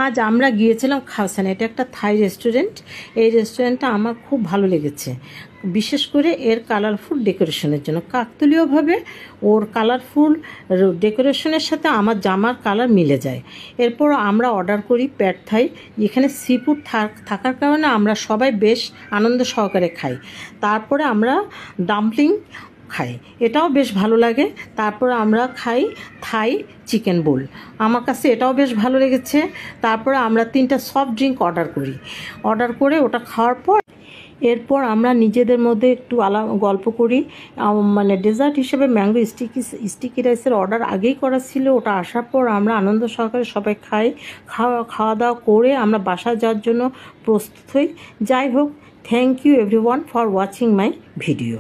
আজ আমরা গিয়েছিলাম খাওসান। এটা একটা থাই রেস্টুরেন্ট। এই রেস্টুরেন্টটা আমার খুব ভালো লেগেছে, বিশেষ করে এর কালারফুল ডেকোরেশনের জন্য। কাকতালীয়ভাবে ওর কালারফুল ডেকোরেশনের সাথে আমার জামার কালার মিলে যায়। এরপর আমরা অর্ডার করি প্যাড থাই। এখানে সি ফুড থাকার কারণে আমরা সবাই বেশ আনন্দ সহকারে খাই। তারপরে আমরা ডাম্পলিং খাই, এটাও বেশ ভালো লাগে। তারপরে আমরা খাই থাই চিকেন বোল, আমার কাছে এটাও বেশ ভালো লেগেছে। তারপরে আমরা 3টা সফট ড্রিঙ্ক অর্ডার করে ওটা খাওয়ার পর এরপর আমরা নিজেদের মধ্যে একটু গল্প করি। মানে ডেজার্ট হিসেবে ম্যাঙ্গো স্টিকি রাইসের অর্ডার আগেই করা ছিল, ওটা আসার পর আমরা আনন্দ সহকারে সবাই খাওয়া দাওয়া করে আমরা বাসায় যাওয়ার জন্য প্রস্তুত হই। যাই হোক, thank you everyone for watching my video.